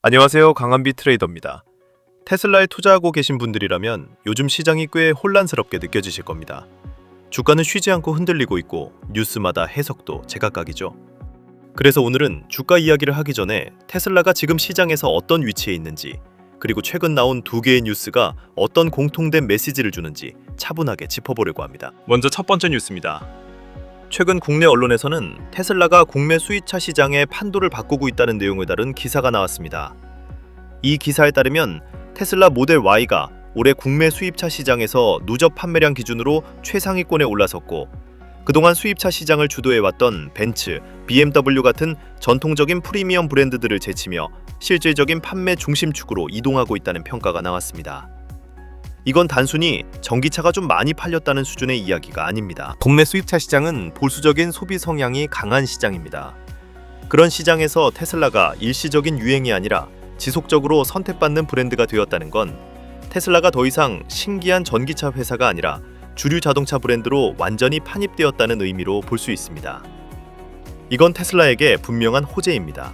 안녕하세요. 강한비 트레이더입니다. 테슬라에 투자하고 계신 분들이라면 요즘 시장이 꽤 혼란스럽게 느껴지실 겁니다. 주가는 쉬지 않고 흔들리고 있고 뉴스마다 해석도 제각각이죠. 그래서 오늘은 주가 이야기를 하기 전에 테슬라가 지금 시장에서 어떤 위치에 있는지, 그리고 최근 나온 두 개의 뉴스가 어떤 공통된 메시지를 주는지 차분하게 짚어보려고 합니다. 먼저 첫 번째 뉴스입니다. 최근 국내 언론에서는 테슬라가 국내 수입차 시장에 판도를 바꾸고 있다는 내용을 다룬 기사가 나왔습니다. 이 기사에 따르면 테슬라 모델 Y가 올해 국내 수입차 시장에서 누적 판매량 기준으로 최상위권에 올라섰고, 그동안 수입차 시장을 주도해왔던 벤츠, BMW 같은 전통적인 프리미엄 브랜드들을 제치며 실질적인 판매 중심축으로 이동하고 있다는 평가가 나왔습니다. 이건 단순히 전기차가 좀 많이 팔렸다는 수준의 이야기가 아닙니다. 국내 수입차 시장은 보수적인 소비 성향이 강한 시장입니다. 그런 시장에서 테슬라가 일시적인 유행이 아니라 지속적으로 선택받는 브랜드가 되었다는 건 테슬라가 더 이상 신기한 전기차 회사가 아니라 주류 자동차 브랜드로 완전히 편입되었다는 의미로 볼 수 있습니다. 이건 테슬라에게 분명한 호재입니다.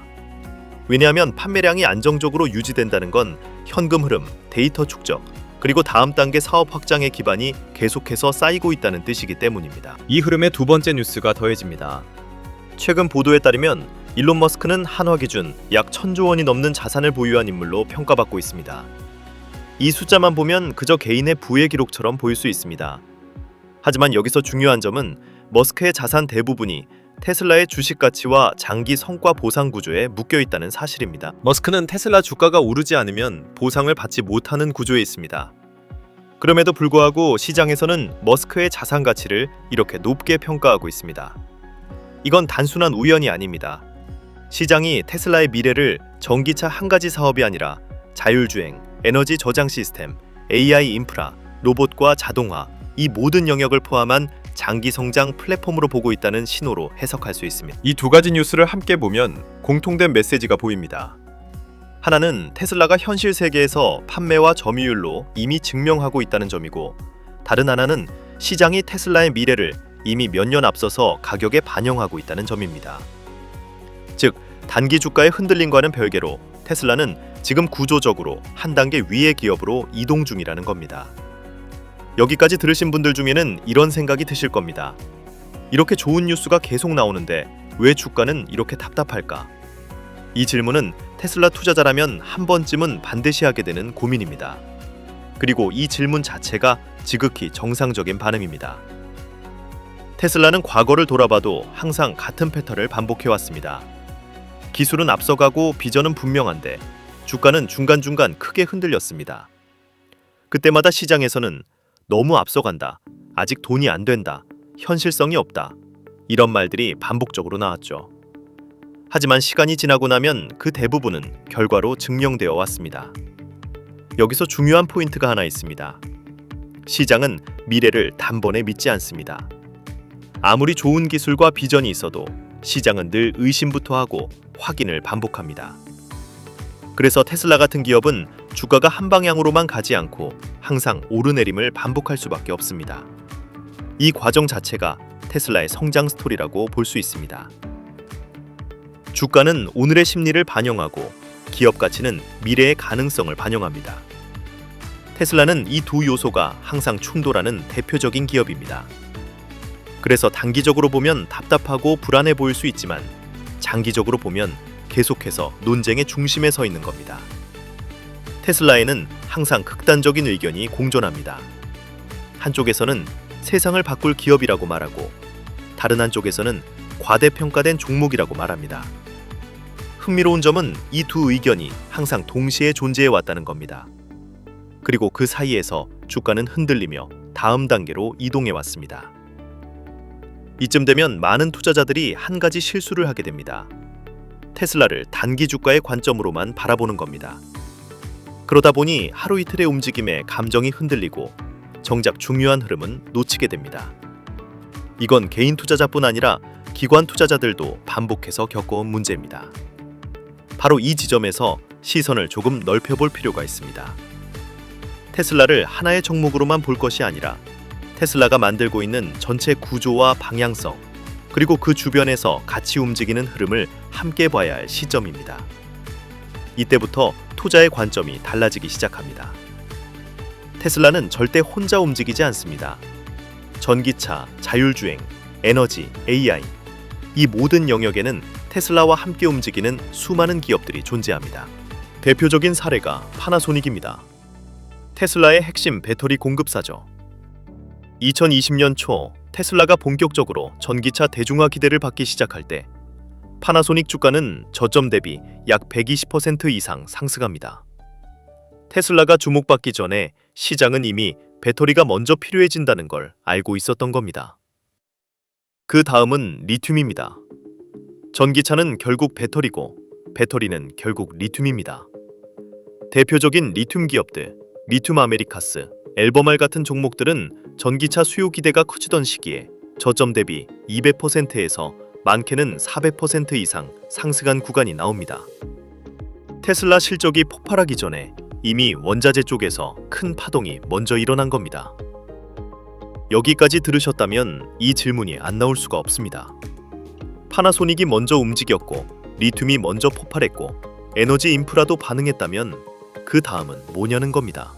왜냐하면 판매량이 안정적으로 유지된다는 건 현금 흐름, 데이터 축적, 그리고 다음 단계 사업 확장의 기반이 계속해서 쌓이고 있다는 뜻이기 때문입니다. 이 흐름에 두 번째 뉴스가 더해집니다. 최근 보도에 따르면 일론 머스크는 한화 기준 약 1,000조 원이 넘는 자산을 보유한 인물로 평가받고 있습니다. 이 숫자만 보면 그저 개인의 부의 기록처럼 보일 수 있습니다. 하지만 여기서 중요한 점은 머스크의 자산 대부분이 테슬라의 주식 가치와 장기 성과 보상 구조에 묶여 있다는 사실입니다. 머스크는 테슬라 주가가 오르지 않으면 보상을 받지 못하는 구조에 있습니다. 그럼에도 불구하고 시장에서는 머스크의 자산 가치를 이렇게 높게 평가하고 있습니다. 이건 단순한 우연이 아닙니다. 시장이 테슬라의 미래를 전기차 한 가지 사업이 아니라 자율주행, 에너지 저장 시스템, AI 인프라, 로봇과 자동화, 이 모든 영역을 포함한 장기 성장 플랫폼으로 보고 있다는 신호로 해석할 수 있습니다. 이 두 가지 뉴스를 함께 보면 공통된 메시지가 보입니다. 하나는 테슬라가 현실 세계에서 판매와 점유율로 이미 증명하고 있다는 점이고, 다른 하나는 시장이 테슬라의 미래를 이미 몇 년 앞서서 가격에 반영하고 있다는 점입니다. 즉, 단기 주가의 흔들림과는 별개로 테슬라는 지금 구조적으로 한 단계 위의 기업으로 이동 중이라는 겁니다. 여기까지 들으신 분들 중에는 이런 생각이 드실 겁니다. 이렇게 좋은 뉴스가 계속 나오는데 왜 주가는 이렇게 답답할까? 이 질문은 테슬라 투자자라면 한 번쯤은 반드시 하게 되는 고민입니다. 그리고 이 질문 자체가 지극히 정상적인 반응입니다. 테슬라는 과거를 돌아봐도 항상 같은 패턴을 반복해왔습니다. 기술은 앞서가고 비전은 분명한데 주가는 중간중간 크게 흔들렸습니다. 그때마다 시장에서는 너무 앞서간다, 아직 돈이 안 된다, 현실성이 없다, 이런 말들이 반복적으로 나왔죠. 하지만 시간이 지나고 나면 그 대부분은 결과로 증명되어 왔습니다. 여기서 중요한 포인트가 하나 있습니다. 시장은 미래를 단번에 믿지 않습니다. 아무리 좋은 기술과 비전이 있어도 시장은 늘 의심부터 하고 확인을 반복합니다. 그래서 테슬라 같은 기업은 주가가 한 방향으로만 가지 않고 항상 오르내림을 반복할 수밖에 없습니다. 이 과정 자체가 테슬라의 성장 스토리라고 볼 수 있습니다. 주가는 오늘의 심리를 반영하고 기업 가치는 미래의 가능성을 반영합니다. 테슬라는 이 두 요소가 항상 충돌하는 대표적인 기업입니다. 그래서 단기적으로 보면 답답하고 불안해 보일 수 있지만 장기적으로 보면 계속해서 논쟁의 중심에 서 있는 겁니다. 테슬라에는 항상 극단적인 의견이 공존합니다. 한쪽에서는 세상을 바꿀 기업이라고 말하고, 다른 한쪽에서는 과대평가된 종목이라고 말합니다. 흥미로운 점은 이 두 의견이 항상 동시에 존재해 왔다는 겁니다. 그리고 그 사이에서 주가는 흔들리며 다음 단계로 이동해 왔습니다. 이쯤 되면 많은 투자자들이 한 가지 실수를 하게 됩니다. 테슬라를 단기 주가의 관점으로만 바라보는 겁니다. 그러다 보니 하루 이틀의 움직임에 감정이 흔들리고 정작 중요한 흐름은 놓치게 됩니다. 이건 개인 투자자뿐 아니라 기관 투자자들도 반복해서 겪어온 문제입니다. 바로 이 지점에서 시선을 조금 넓혀볼 필요가 있습니다. 테슬라를 하나의 종목으로만 볼 것이 아니라 테슬라가 만들고 있는 전체 구조와 방향성, 그리고 그 주변에서 같이 움직이는 흐름을 함께 봐야 할 시점입니다. 이때부터 투자의 관점이 달라지기 시작합니다. 테슬라는 절대 혼자 움직이지 않습니다. 전기차, 자율주행, 에너지, AI 이 모든 영역에는 테슬라와 함께 움직이는 수많은 기업들이 존재합니다. 대표적인 사례가 파나소닉입니다. 테슬라의 핵심 배터리 공급사죠. 2020년 초 테슬라가 본격적으로 전기차 대중화 기대를 받기 시작할 때 파나소닉 주가는 저점 대비 약 120% 이상 상승합니다. 테슬라가 주목받기 전에 시장은 이미 배터리가 먼저 필요해진다는 걸 알고 있었던 겁니다. 그 다음은 리튬입니다. 전기차는 결국 배터리고 배터리는 결국 리튬입니다. 대표적인 리튬 기업들, 리튬 아메리카스, 엘버말 같은 종목들은 전기차 수요 기대가 커지던 시기에 저점 대비 200%에서 많게는 400% 이상 상승한 구간이 나옵니다. 테슬라 실적이 폭발하기 전에 이미 원자재 쪽에서 큰 파동이 먼저 일어난 겁니다. 여기까지 들으셨다면 이 질문이 안 나올 수가 없습니다. 파나소닉이 먼저 움직였고 리튬이 먼저 폭발했고 에너지 인프라도 반응했다면 그 다음은 뭐냐는 겁니다.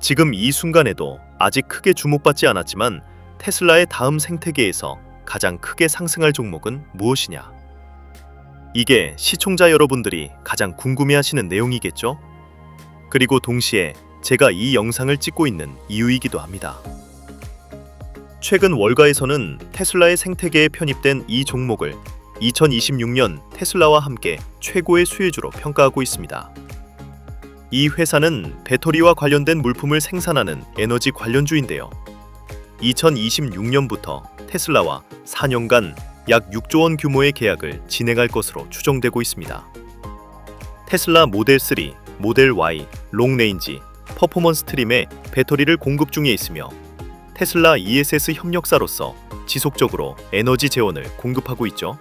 지금 이 순간에도 아직 크게 주목받지 않았지만 테슬라의 다음 생태계에서 가장 크게 상승할 종목은 무엇이냐? 이게 시청자 여러분들이 가장 궁금해하시는 내용이겠죠? 그리고 동시에 제가 이 영상을 찍고 있는 이유이기도 합니다. 최근 월가에서는 테슬라의 생태계에 편입된 이 종목을 2026년 테슬라와 함께 최고의 수혜주로 평가하고 있습니다. 이 회사는 배터리와 관련된 물품을 생산하는 에너지 관련주인데요. 2026년부터 테슬라와 4년간 약 6조 원 규모의 계약을 진행할 것으로 추정되고 있습니다. 테슬라 모델 3, 모델 Y, 롱레인지, 퍼포먼스 트림에 배터리를 공급 중에 있으며 테슬라 ESS 협력사로서 지속적으로 에너지 재원을 공급하고 있죠.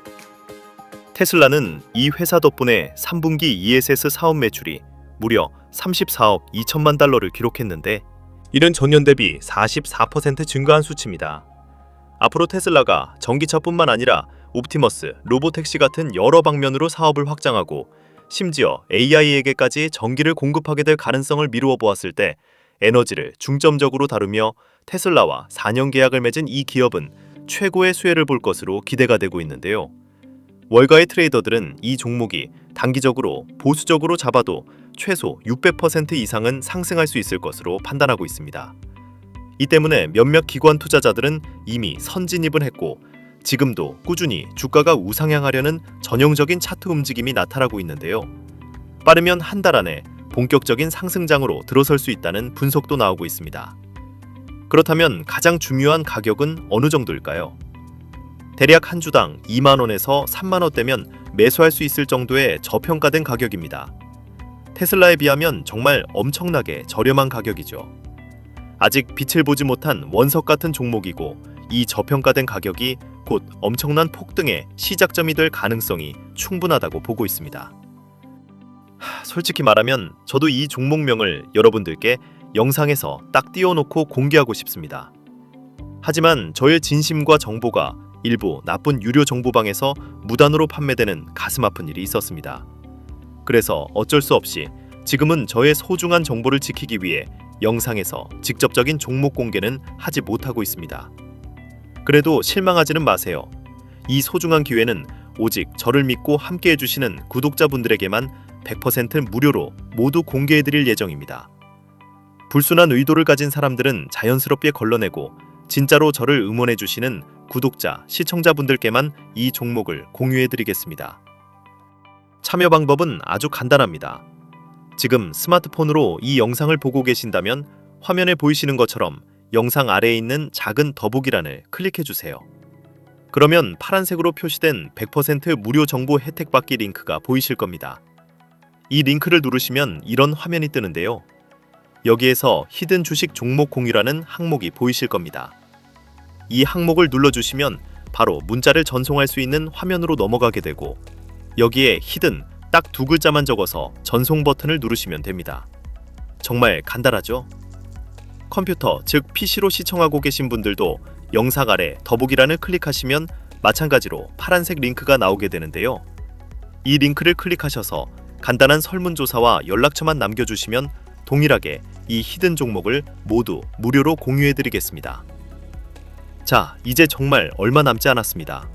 테슬라는 이 회사 덕분에 3분기 ESS 사업 매출이 무려 34억 2천만 달러를 기록했는데 이는 전년 대비 44% 증가한 수치입니다. 앞으로 테슬라가 전기차뿐만 아니라 옵티머스, 로보택시 같은 여러 방면으로 사업을 확장하고 심지어 AI에게까지 전기를 공급하게 될 가능성을 미루어 보았을 때 에너지를 중점적으로 다루며 테슬라와 4년 계약을 맺은 이 기업은 최고의 수혜를 볼 것으로 기대가 되고 있는데요. 월가의 트레이더들은 이 종목이 단기적으로 보수적으로 잡아도 최소 600% 이상은 상승할 수 있을 것으로 판단하고 있습니다. 이 때문에 몇몇 기관 투자자들은 이미 선진입을 했고 지금도 꾸준히 주가가 우상향하려는 전형적인 차트 움직임이 나타나고 있는데요. 빠르면 한 달 안에 본격적인 상승장으로 들어설 수 있다는 분석도 나오고 있습니다. 그렇다면 가장 중요한 가격은 어느 정도일까요? 대략 한 주당 2만 원에서 3만 원대면 매수할 수 있을 정도의 저평가된 가격입니다. 테슬라에 비하면 정말 엄청나게 저렴한 가격이죠. 아직 빛을 보지 못한 원석 같은 종목이고 이 저평가된 가격이 곧 엄청난 폭등의 시작점이 될 가능성이 충분하다고 보고 있습니다. 솔직히 말하면 저도 이 종목명을 여러분들께 영상에서 딱 띄워놓고 공개하고 싶습니다. 하지만 저의 진심과 정보가 일부 나쁜 유료 정보방에서 무단으로 판매되는 가슴 아픈 일이 있었습니다. 그래서 어쩔 수 없이 지금은 저의 소중한 정보를 지키기 위해 영상에서 직접적인 종목 공개는 하지 못하고 있습니다. 그래도 실망하지는 마세요. 이 소중한 기회는 오직 저를 믿고 함께 해주시는 구독자분들에게만 100% 무료로 모두 공개해드릴 예정입니다. 불순한 의도를 가진 사람들은 자연스럽게 걸러내고 진짜로 저를 응원해주시는 구독자, 시청자분들께만 이 종목을 공유해드리겠습니다. 참여 방법은 아주 간단합니다. 지금 스마트폰으로 이 영상을 보고 계신다면 화면에 보이시는 것처럼 영상 아래에 있는 작은 더보기란을 클릭해주세요. 그러면 파란색으로 표시된 100% 무료 정보 혜택 받기 링크가 보이실 겁니다. 이 링크를 누르시면 이런 화면이 뜨는데요. 여기에서 히든 주식 종목 공유라는 항목이 보이실 겁니다. 이 항목을 눌러주시면 바로 문자를 전송할 수 있는 화면으로 넘어가게 되고 여기에 히든 딱 두 글자만 적어서 전송 버튼을 누르시면 됩니다. 정말 간단하죠? 컴퓨터, 즉 PC로 시청하고 계신 분들도 영상 아래 더보기란을 클릭하시면 마찬가지로 파란색 링크가 나오게 되는데요. 이 링크를 클릭하셔서 간단한 설문조사와 연락처만 남겨주시면 동일하게 이 히든 종목을 모두 무료로 공유해드리겠습니다. 자, 이제 정말 얼마 남지 않았습니다.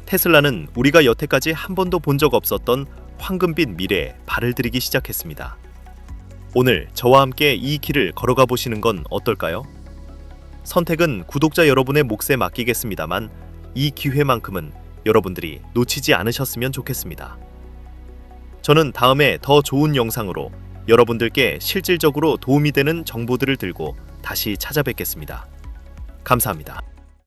테슬라는 우리가 여태까지 한 번도 본 적 없었던 황금빛 미래에 발을 들이기 시작했습니다. 오늘 저와 함께 이 길을 걸어가 보시는 건 어떨까요? 선택은 구독자 여러분의 몫에 맡기겠습니다만 이 기회만큼은 여러분들이 놓치지 않으셨으면 좋겠습니다. 저는 다음에 더 좋은 영상으로 여러분들께 실질적으로 도움이 되는 정보들을 들고 다시 찾아뵙겠습니다. 감사합니다.